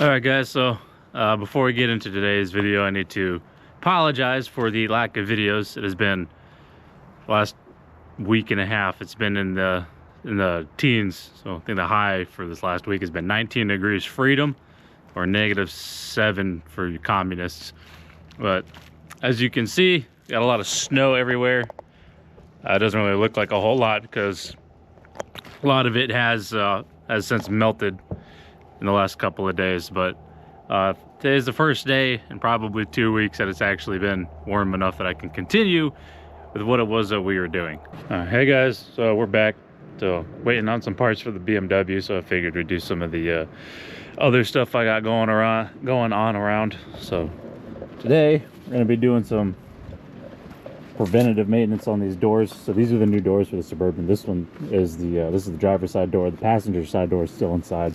All right, guys, so before we get into today's video, I need to apologize for the lack of videos. It has been the last week and a half. It's been in the teens, so I think the high for this last week has been 19 degrees freedom, or -7 for you communists. But as you can see, got a lot of snow everywhere. It doesn't really look like a whole lot because a lot of it has since melted in the last couple of days. But today's the first day in probably 2 weeks that it's actually been warm enough that I can continue with what it was that we were doing. Hey guys, so we're back. So waiting on some parts for the BMW, so I figured we'd do some of the other stuff I got going on around. So today we're going to be doing some preventative maintenance on these doors. So these are the new doors for the Suburban. This one is this is the driver's side door. The passenger side door is still inside.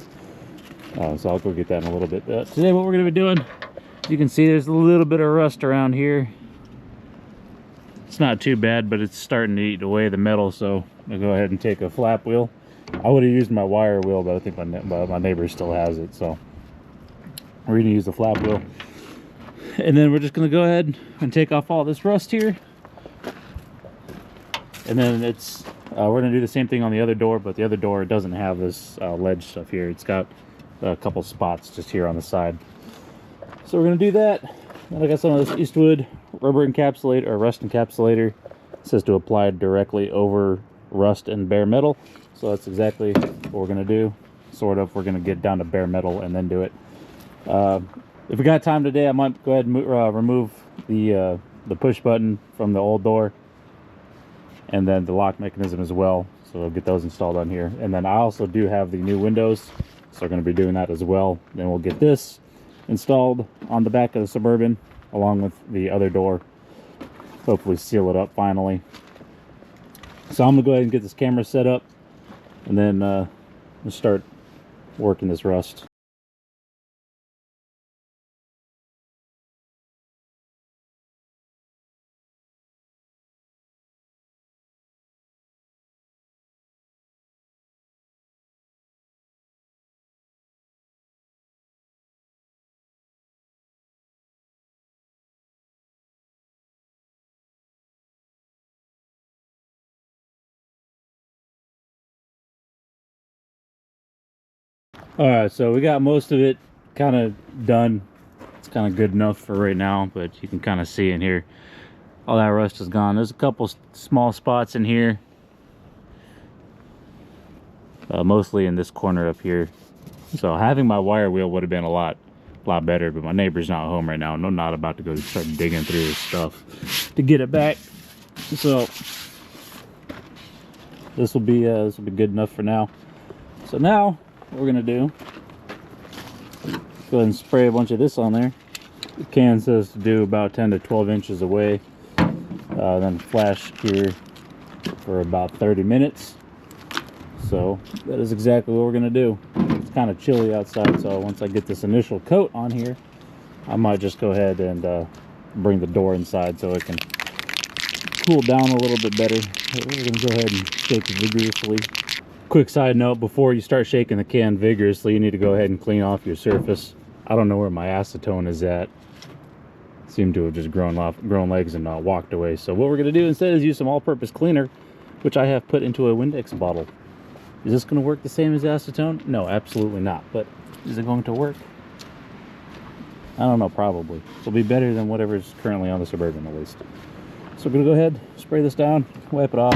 So I'll go get that in a little bit. Today what we're going to be doing, you can see there's a little bit of rust around here. It's not too bad, but it's starting to eat away the metal, so I'll go ahead and take a flap wheel. I would have used my wire wheel, but I think my neighbor still has it, so we're going to use the flap wheel. And then we're just going to go ahead and take off all this rust here. And then we're going to do the same thing on the other door, but the other door doesn't have this ledge stuff here. It's got a couple spots just here on the side. So we're going to do that. And I got some of this Eastwood rubber encapsulator, or rust encapsulator. It says to apply directly over rust and bare metal. So that's exactly what we're going to do. Sort of. We're going to get down to bare metal and then do it. If we got time today, I might go ahead and remove the push button from the old door, and then the lock mechanism as well. So we'll get those installed on here. And then I also do have the new windows, so we're going to be doing that as well. Then we'll get this installed on the back of the Suburban along with the other door. Hopefully seal it up finally. So I'm going to go ahead and get this camera set up, and then we'll start working this rust. All right, so we got most of it kind of done. It's kind of good enough for right now, but you can kind of see in here all that rust is gone. There's a couple small spots in here, mostly in this corner up here. So having my wire wheel would have been a lot better, but my neighbor's not home right now, and I'm not about to go start digging through his stuff to get it back. So this will be good enough for now. So now what we're gonna do, go ahead and spray a bunch of this on there. The can says to do about 10 to 12 inches away. Then flash here for about 30 minutes. So that is exactly what we're gonna do. It's kind of chilly outside, so once I get this initial coat on here, I might just go ahead and bring the door inside so it can cool down a little bit better. We're gonna go ahead and shake it vigorously. Quick side note, before you start shaking the can vigorously, you need to go ahead and clean off your surface. I don't know where my acetone is at. It seemed to have just grown legs and walked away. So what we're going to do instead is use some all-purpose cleaner, which I have put into a Windex bottle. Is this going to work the same as acetone? No, absolutely not. But is it going to work? I don't know, probably. It'll be better than whatever's currently on the Suburban, at least. So we're going to go ahead, spray this down, wipe it off,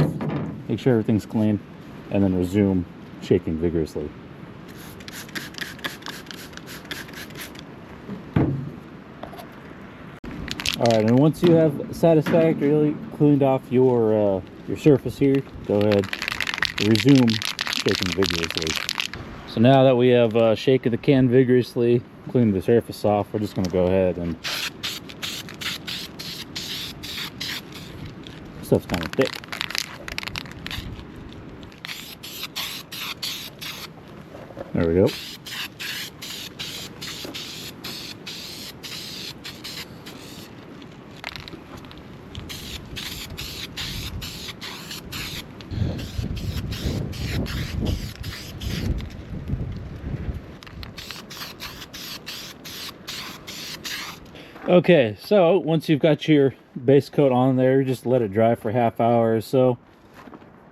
make sure everything's clean, and then resume shaking vigorously. All right, and once you have satisfactorily cleaned off your surface here, go ahead, resume shaking vigorously. So now that we have shaken the can vigorously, cleaned the surface off, we're just going to go ahead and stuff's kind of thick. There we go. Okay, so once you've got your base coat on there, just let it dry for a half hour or so.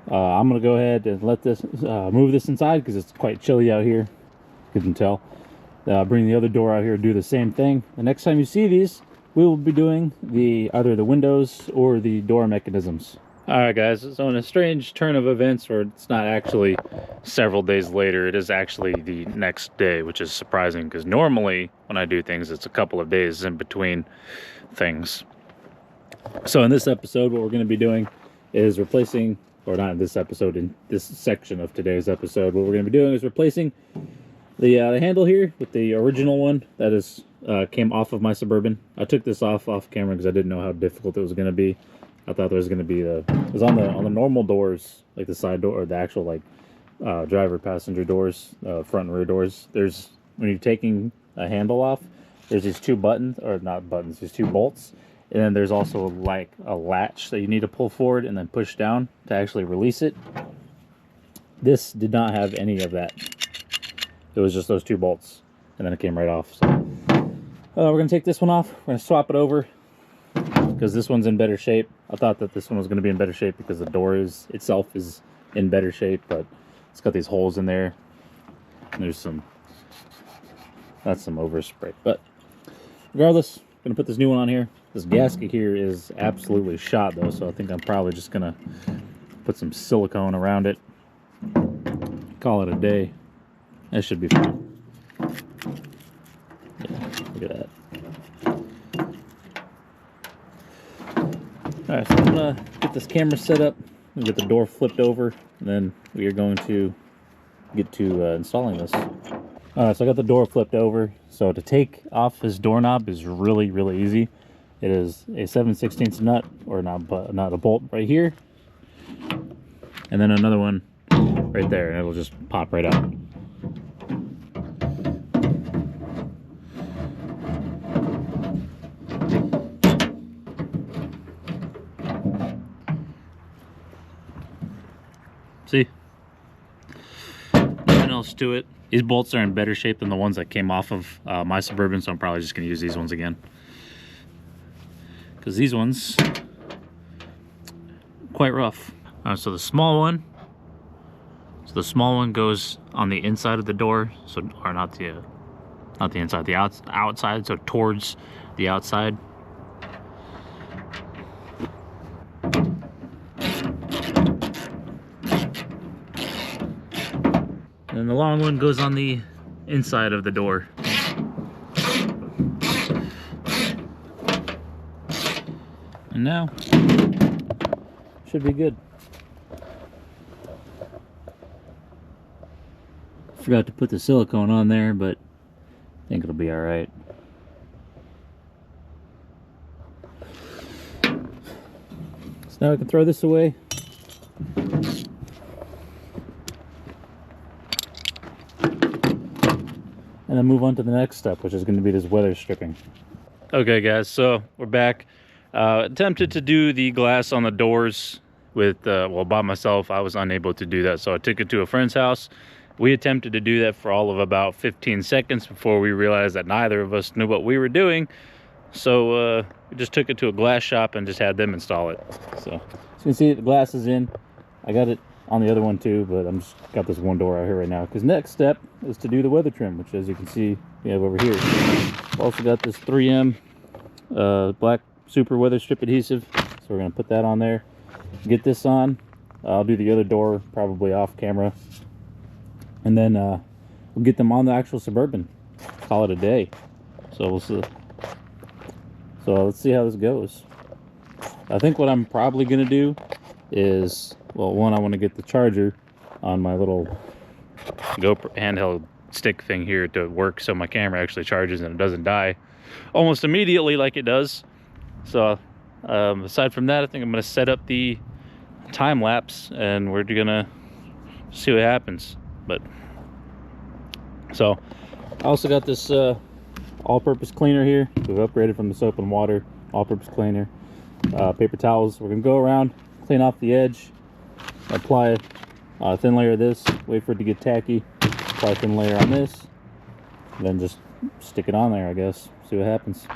I'm gonna go ahead and let this move this inside because it's quite chilly out here. You can tell. Bring the other door out here, do the same thing. The next time you see these, we will be doing either the windows or the door mechanisms. All right, guys. So in a strange turn of events, where it's not actually several days later, it is actually the next day, which is surprising because normally when I do things, it's a couple of days in between things. So in this episode, what we're going to be doing is replacing, or not in this episode, in this section of today's episode, what we're going to be doing is replacing the handle here with the original one that is came off of my Suburban. I took this off camera because I didn't know how difficult it was going to be. I thought there was going to be it was on the normal doors, like the side door or the actual like driver passenger doors, front and rear doors. There's, when you're taking a handle off, there's these two buttons, or not buttons, these two bolts, and then there's also like a latch that you need to pull forward and then push down to actually release it. This did not have any of that. It was just those two bolts, and then it came right off. So we're going to take this one off. We're going to swap it over because this one's in better shape. I thought that this one was going to be in better shape because the door itself is in better shape, but it's got these holes in there. And there's that's some overspray. But regardless, I'm going to put this new one on here. This gasket here is absolutely shot though, so I think I'm probably just going to put some silicone around it. Call it a day. That should be fine. Yeah, look at that. Alright, so I'm going to get this camera set up and get the door flipped over, and then we are going to get to installing this. Alright, so I got the door flipped over. So to take off this doorknob is really, really easy. It is a 7/16 nut, or not a bolt right here, and then another one right there, and it'll just pop right out. See? Nothing else to it. These bolts are in better shape than the ones that came off of my Suburban, so I'm probably just going to use these ones again. Because these ones, quite rough. So the small one, goes on the inside of the door, so, or not the inside, the outside, so towards the outside. And the long one goes on the inside of the door. And now, should be good. Forgot to put the silicone on there, but I think it'll be all right. So now we can throw this away. And then move on to the next step, which is going to be this weather stripping. Okay guys, so we're back. Attempted to do the glass on the doors with, well, by myself. I was unable to do that, so I took it to a friend's house. We attempted to do that for all of about 15 seconds before we realized that neither of us knew what we were doing. So we just took it to a glass shop and just had them install it. So as you can see, the glass is in. I got it on the other one too, but I'm just got this one door out here right now, because next step is to do the weather trim, which, as you can see, we have over here. Also got this 3M black super weather strip adhesive, so we're going to put that on there, get this on. I'll do the other door probably off camera, and then we'll get them on the actual Suburban, call it a day. So we'll see. So let's see how this goes. I think what I'm probably going to do is, well, one, I want to get the charger on my little GoPro handheld stick thing here to work, so my camera actually charges and it doesn't die almost immediately like it does. So aside from that, I think I'm going to set up the time lapse and we're gonna see what happens. But so I also got this all-purpose cleaner here. We've upgraded from the soap and water all-purpose cleaner. Paper towels. We're gonna go around, clean off the edge, apply a thin layer of this, wait for it to get tacky, apply a thin layer on this, and then just stick it on there, I guess. See what happens.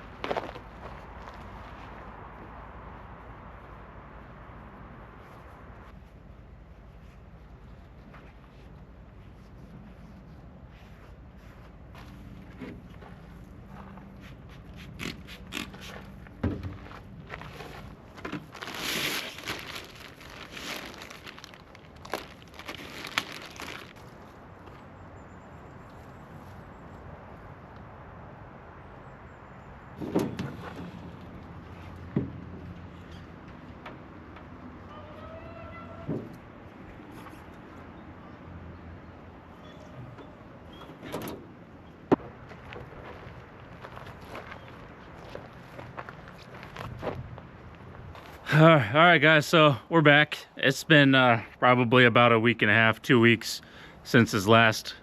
All right, guys, so we're back. It's been probably about a week and a half, 2 weeks since his last,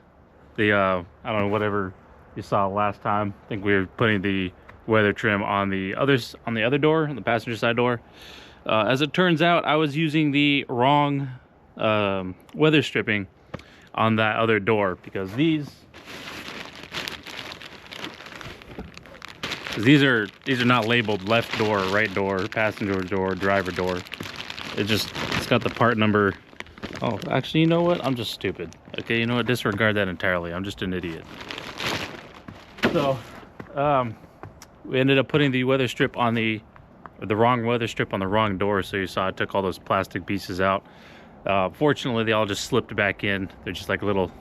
I don't know, whatever you saw last time. I think we were putting the weather trim on the other door, on the passenger side door. As it turns out, I was using the wrong weather stripping on that other door, because these are not labeled left door, right door, passenger door, driver door. It's got the part number. Oh, actually, you know what? I'm just stupid. Okay, you know what? Disregard that entirely. I'm just an idiot. So, we ended up putting the weather strip on the wrong weather strip on the wrong door. So you saw I took all those plastic pieces out. Fortunately, they all just slipped back in. They're just like a little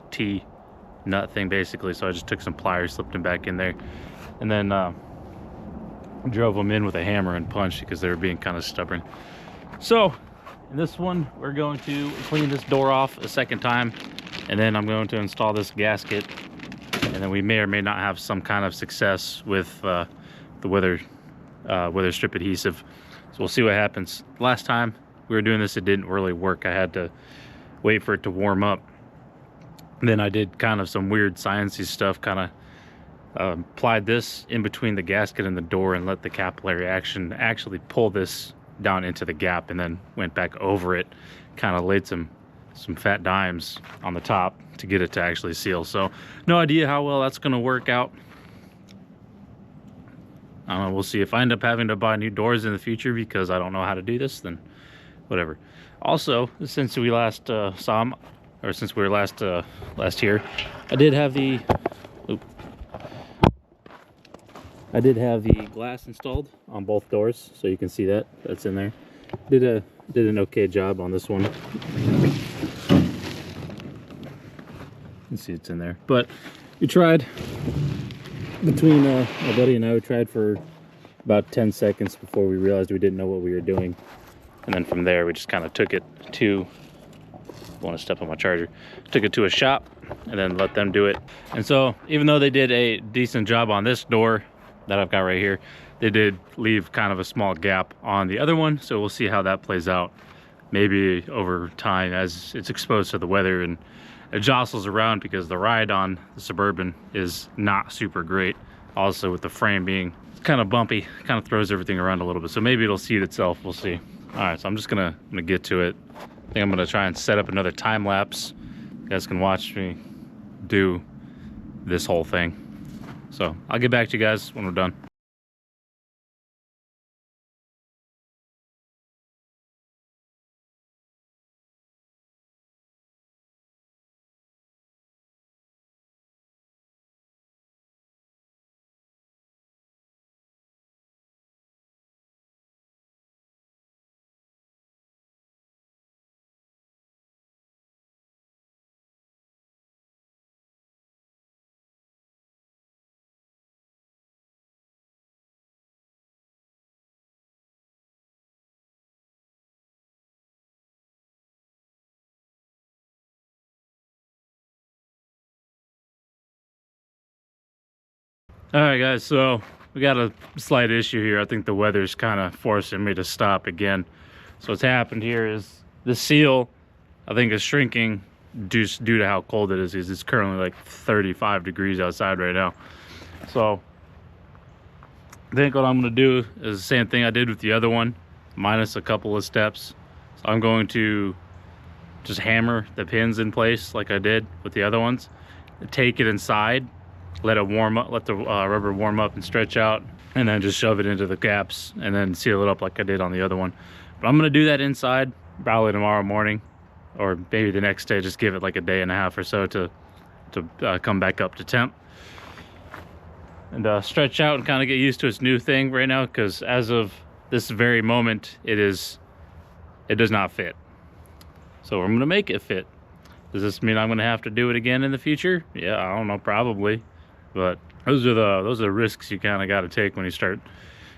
T nut thing, basically. So I just took some pliers, slipped them back in there, and then drove them in with a hammer and punched because they were being kind of stubborn. So in this one, we're going to clean this door off a second time, and then I'm going to install this gasket, and then we may or may not have some kind of success with the weather strip adhesive. So we'll see what happens. Last time we were doing this, it didn't really work. I had to wait for it to warm up. Then I did kind of some weird sciencey stuff, kind of applied this in between the gasket and the door and let the capillary action actually pull this down into the gap, and then went back over it, kind of laid some fat dimes on the top to get it to actually seal. So no idea how well that's going to work out. I don't know, we'll see. If I end up having to buy new doors in the future because I don't know how to do this, then whatever. Also, since we last saw him, or since we were last here, I did have the glass installed on both doors, so you can see that's in there. Did an okay job on this one. You can see it's in there. But we tried, between my buddy and I, we tried for about 10 seconds before we realized we didn't know what we were doing. And then from there, we just kind of took it to, I want to step on my charger, took it to a shop and then let them do it. And so even though they did a decent job on this door that I've got right here, they did leave kind of a small gap on the other one. So we'll see how that plays out. Maybe over time as it's exposed to the weather and it jostles around, because the ride on the Suburban is not super great. Also, with the frame being kind of bumpy, kind of throws everything around a little bit. So maybe it'll seat itself, we'll see. All right, so I'm just gonna get to it. I think I'm gonna try and set up another time lapse. You guys can watch me do this whole thing. So I'll get back to you guys when we're done. All right, guys, so we got a slight issue here. I think the weather's kind of forcing me to stop again. So what's happened here is the seal, I think, is shrinking just due to how cold it is. It's currently like 35 degrees outside right now. So I think what I'm going to do is the same thing I did with the other one, minus a couple of steps. So I'm going to just hammer the pins in place like I did with the other ones, take it inside, let it warm up, let the rubber warm up and stretch out, and then just shove it into the gaps and then seal it up like I did on the other one. But I'm gonna do that inside probably tomorrow morning, or maybe the next day. Just give it like a day and a half or so to come back up to temp and stretch out and kind of get used to its new thing right now, because as of this very moment it does not fit. So I'm gonna make it fit. Does this mean I'm gonna have to do it again in the future? Yeah, I don't know, probably. But those are the risks you kind of got to take when you start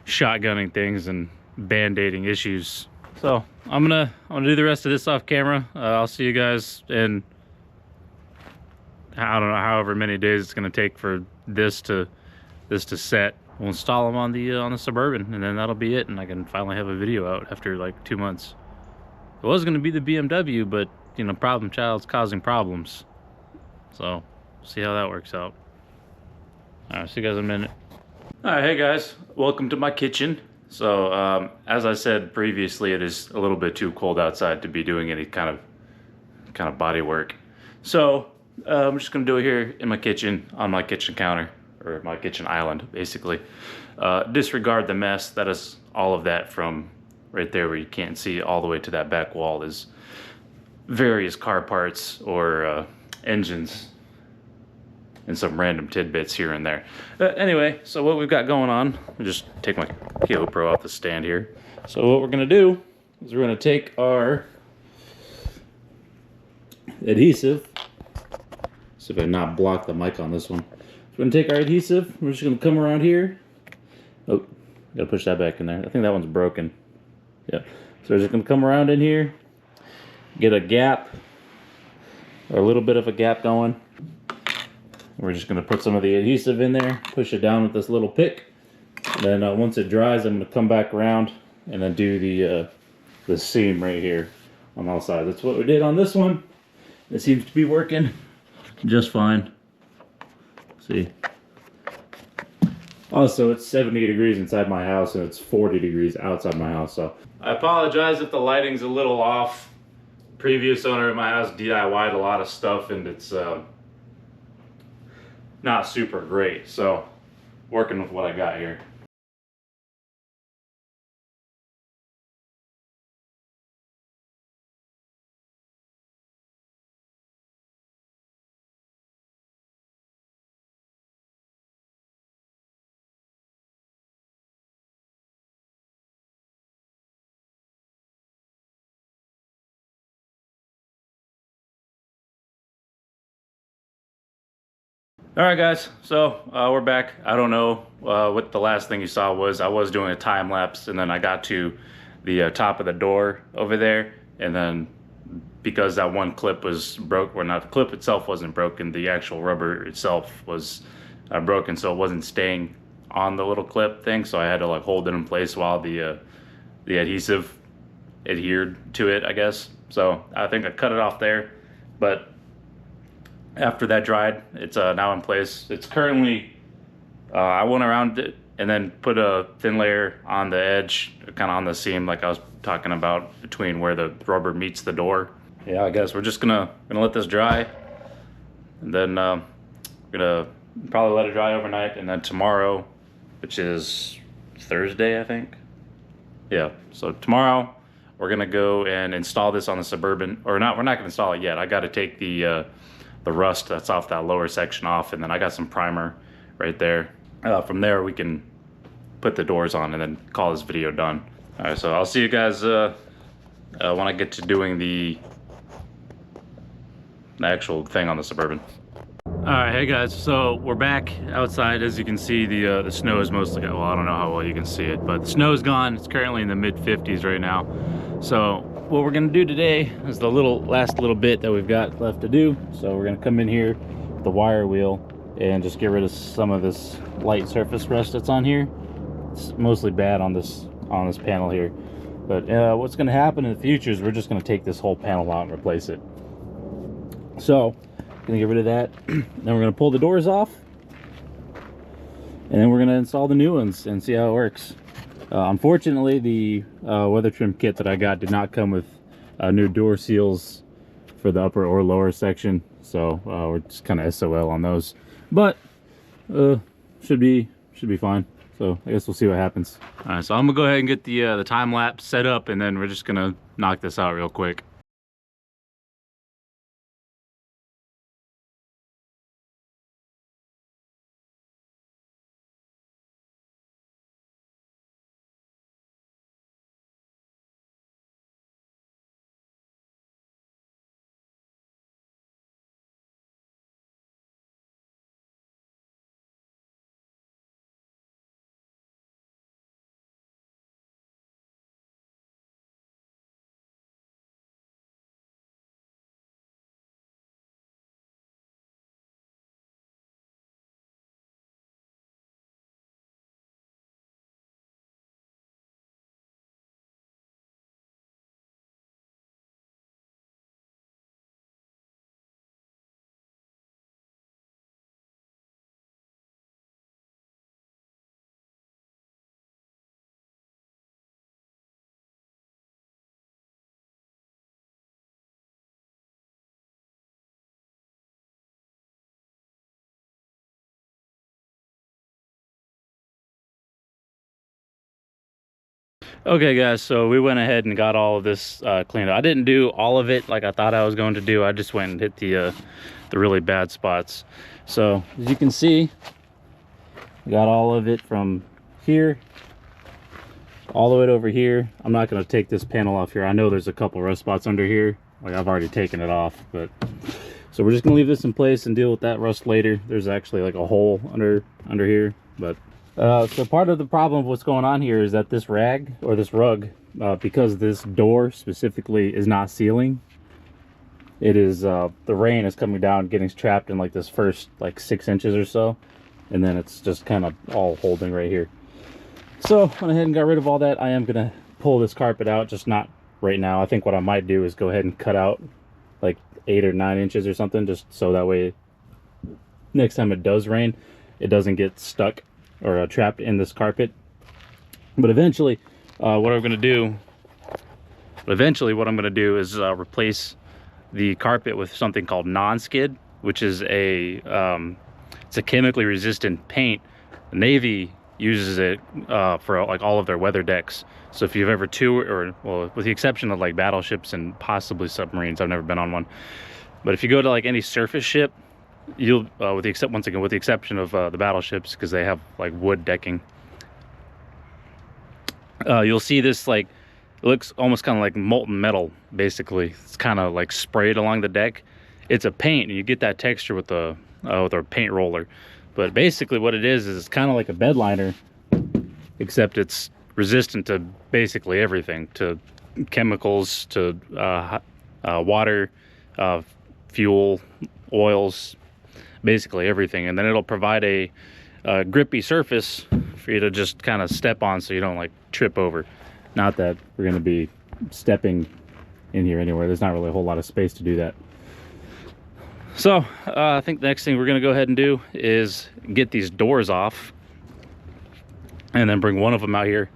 shotgunning things and band-aiding issues. So I'm gonna do the rest of this off camera. I'll see you guys in, I don't know, however many days it's gonna take for this to set we'll install them on the Suburban, and then that'll be it, and I can finally have a video out after like 2 months. It was going to be the BMW, but you know, problem child's causing problems, so see how that works out. All right, see you guys in a minute. All right, hey guys, welcome to my kitchen. So as I said previously, it is a little bit too cold outside to be doing any kind of body work. So I'm just gonna do it here in my kitchen, on my kitchen counter, or my kitchen island, basically. Disregard the mess. That is all of that from right there where you can't see all the way to that back wall is various car parts or engines and some random tidbits here and there. Anyway, so what we've got going on, I'll just take my GoPro off the stand here. So what we're gonna do is we're gonna take our adhesive. See if I not block the mic on this one. We're gonna take our adhesive. We're just gonna come around here. Oh, gotta push that back in there. I think that one's broken. Yeah. So we're just gonna come around in here, get a gap, or a little bit of a gap going. We're just gonna put some of the adhesive in there, push it down with this little pick. Then once it dries, I'm gonna come back around and then do the seam right here on all sides. That's what we did on this one. It seems to be working just fine. See. Also, it's 70 degrees inside my house and it's 40 degrees outside my house. So I apologize if the lighting's a little off. Previous owner of my house DIY'd a lot of stuff and it's not super great. So working with what I got here. All right, guys, so we're back. I don't know what the last thing you saw was. I was doing a time lapse and then I got to the top of the door over there, and then because that one clip was broke, or not, the clip itself wasn't broken, the actual rubber itself was broken, so it wasn't staying on the little clip thing, so I had to like hold it in place while the adhesive adhered to it, I guess. So I think I cut it off there, but after that dried, it's now in place. It's currently, I went around it and then put a thin layer on the edge, kind of on the seam like I was talking about, between where the rubber meets the door. Yeah, I guess we're just gonna let this dry, and then we're gonna probably let it dry overnight, and then tomorrow, which is Thursday, I think. Yeah, so tomorrow we're gonna go and install this on the Suburban, or not, we're not gonna install it yet. I gotta take the rust that's off that lower section off, and then I got some primer right there. From there we can put the doors on and then call this video done. All right, so I'll see you guys when I get to doing the actual thing on the Suburban. All right, hey guys, so we're back outside. As you can see, the snow is mostly gone. Well, I don't know how well you can see it, but the snow is gone. It's currently in the mid-50s right now. So what we're gonna do today is the last little bit that we've got left to do. So we're gonna come in here with the wire wheel and just get rid of some of this light surface rust that's on here. It's mostly bad on this panel here. But what's gonna happen in the future is we're just gonna take this whole panel out and replace it. So gonna get rid of that. Then we're gonna pull the doors off, and then we're gonna install the new ones and see how it works. Unfortunately, the weather trim kit that I got did not come with new door seals for the upper or lower section, so we're just kind of SOL on those. But should be fine. So I guess we'll see what happens. All right, so I'm gonna go ahead and get the time lapse set up, and then we're just gonna knock this out real quick. Okay guys, so we went ahead and got all of this cleaned up. I didn't do all of it like I thought I was going to do. I just went and hit the really bad spots. So as you can see, we got all of it from here all the way over here. I'm not going to take this panel off here. I know there's a couple rust spots under here. Like I've already taken it off, but so we're just gonna leave this in place and deal with that rust later. There's actually like a hole under here, but so part of the problem of what's going on here is that this rag or this rug, because this door specifically is not sealing, it is the rain is coming down, getting trapped in like this first like 6 inches or so, and then it's just kind of all holding right here. So went ahead and got rid of all that. I am gonna pull this carpet out, just not right now. I think what I might do is go ahead and cut out like 8 or 9 inches or something, just so that way next time it does rain, it doesn't get stuck or trapped in this carpet. But eventually, what I'm gonna do is replace the carpet with something called non-skid, which is it's a chemically resistant paint. The Navy uses it for like all of their weather decks. So if you've ever toured, or well, with the exception of like battleships and possibly submarines, I've never been on one, but if you go to like any surface ship, you'll with the exception of the battleships, because they have like wood decking, you'll see this, like, it looks almost kind of like molten metal. Basically, it's kind of like sprayed along the deck. It's a paint, and you get that texture with a paint roller. But basically what it is it's kind of like a bed liner, except it's resistant to basically everything, to chemicals, to water, fuel, oils, basically everything. And then it'll provide a grippy surface for you to just kind of step on, so you don't like trip over. Not that we're going to be stepping in here anywhere. There's not really a whole lot of space to do that. So I think the next thing we're going to go ahead and do is get these doors off, and then bring one of them out here.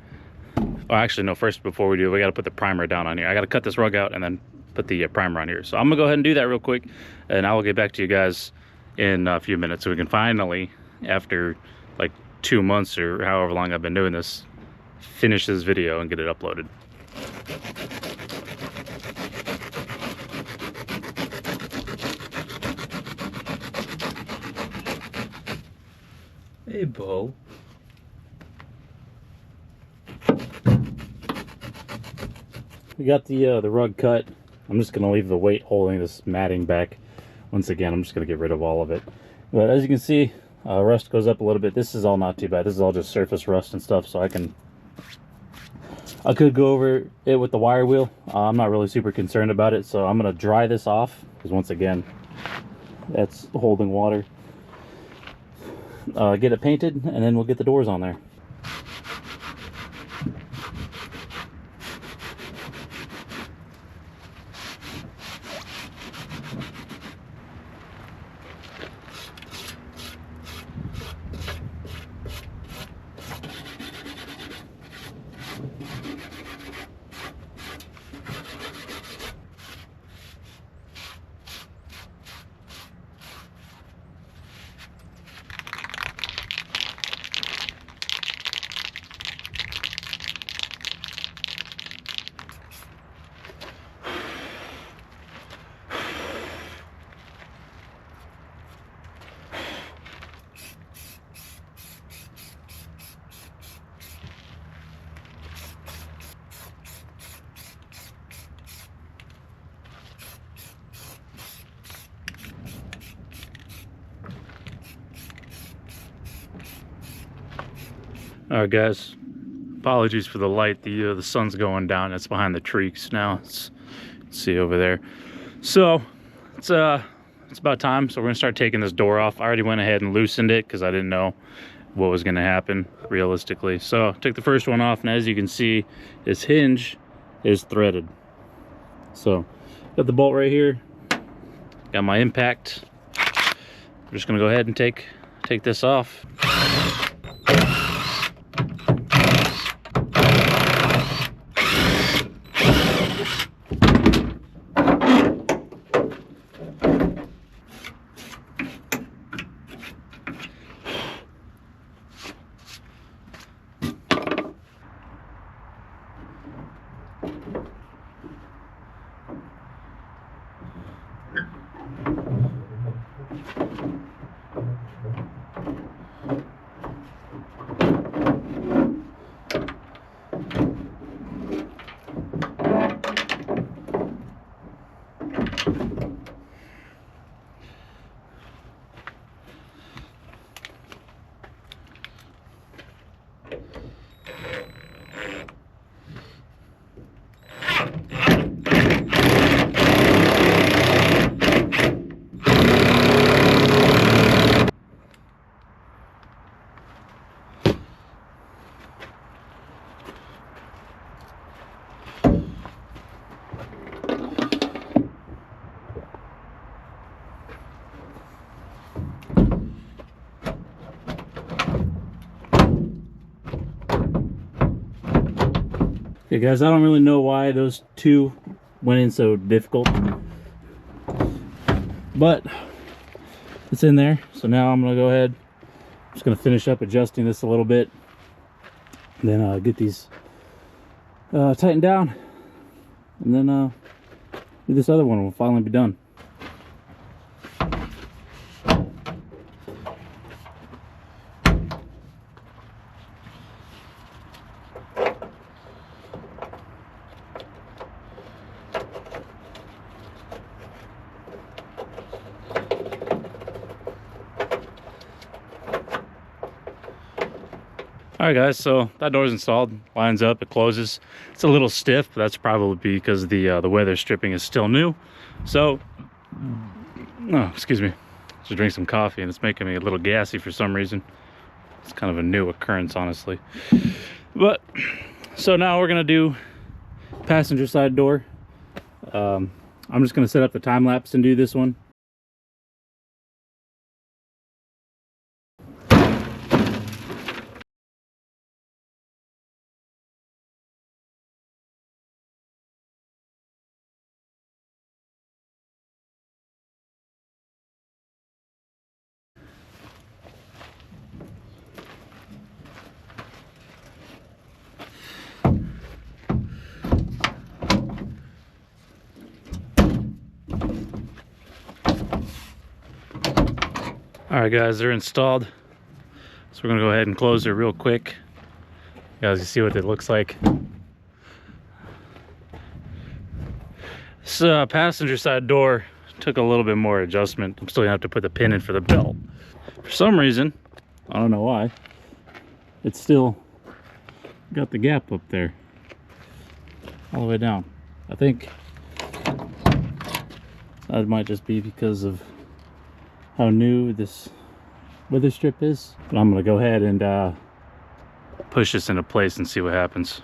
Oh, actually no, first, before we do, we got to put the primer down on here. I got to cut this rug out and then put the primer on here. So I'm gonna go ahead and do that real quick, and I will get back to you guys in a few minutes, so we can finally, after like 2 months or however long I've been doing this, finish this video and get it uploaded. Hey, Bo. We got the rug cut. I'm just gonna leave the weight holding this matting back. Once again, I'm just gonna get rid of all of it. But as you can see, rust goes up a little bit. This is all not too bad. This is all just surface rust and stuff, so I could go over it with the wire wheel. I'm not really super concerned about it, so I'm gonna dry this off, because once again, that's holding water. Get it painted, and then we'll get the doors on there. All right, guys. Apologies for the light. The sun's going down. It's behind the trees now. See over there. So it's about time. So we're gonna start taking this door off. I already went ahead and loosened it because I didn't know what was gonna happen realistically. So took the first one off, and as you can see, this hinge is threaded. So got the bolt right here. Got my impact. I'm just gonna go ahead and take this off. Okay guys, I don't really know why those two went in so difficult, but it's in there. So now I'm gonna go ahead, I'm just gonna finish up adjusting this a little bit, and then get these tightened down, and then this other one will finally be done. Alright guys, so that door's installed, lines up, it closes. It's a little stiff, but that's probably because the weather stripping is still new. So, oh, excuse me, just drink some coffee and it's making me a little gassy for some reason. It's kind of a new occurrence, honestly. But, so now we're gonna do passenger side door. I'm just gonna set up the time lapse and do this one. Alright guys, they're installed. So we're gonna go ahead and close it real quick. You guys can see what it looks like. This passenger side door took a little bit more adjustment. I'm still gonna have to put the pin in for the belt. For some reason, I don't know why, it's still got the gap up there all the way down. I think that might just be because of how new this weather strip is. But I'm gonna go ahead and push this into place and see what happens.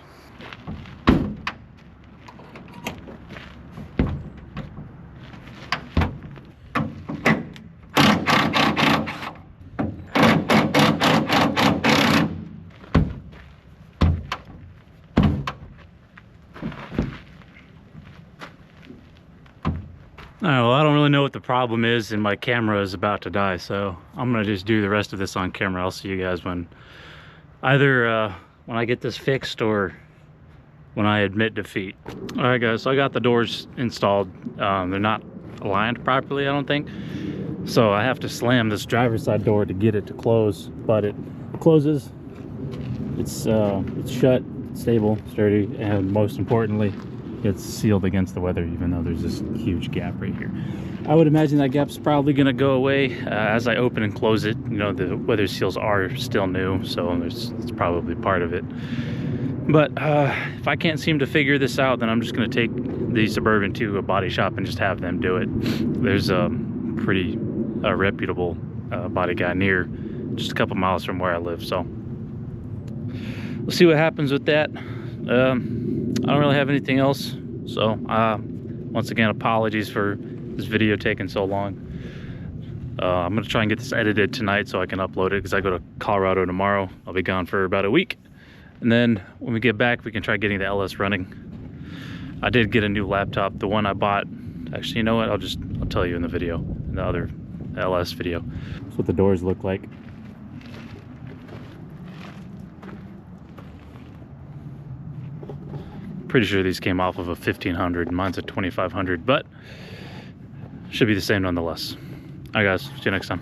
Alright, well, I don't really know what the problem is, and my camera is about to die, so I'm gonna just do the rest of this on camera. I'll see you guys when either when I get this fixed or when I admit defeat. Alright guys, so I got the doors installed. They're not aligned properly, I don't think, so I have to slam this driver's side door to get it to close, but it closes. It's shut, stable, sturdy, and most importantly, it's sealed against the weather, even though there's this huge gap right here. I would imagine that gap's probably gonna go away as I open and close it. You know, the weather seals are still new, so it's probably part of it. But if I can't seem to figure this out, then I'm just gonna take the Suburban to a body shop and just have them do it. There's a pretty reputable body guy near, just a couple miles from where I live, so we'll see what happens with that. I don't really have anything else, so once again, apologies for this video taking so long. I'm gonna try and get this edited tonight so I can upload it, because I go to Colorado tomorrow. I'll be gone for about a week, and then when we get back, we can try getting the LS running. I did get a new laptop. The one I bought, actually, you know what, I'll tell you in the video, in the other LS video. That's what the doors look like. Pretty sure these came off of a 1500, mine's a 2500, but should be the same nonetheless. Alright guys, see you next time.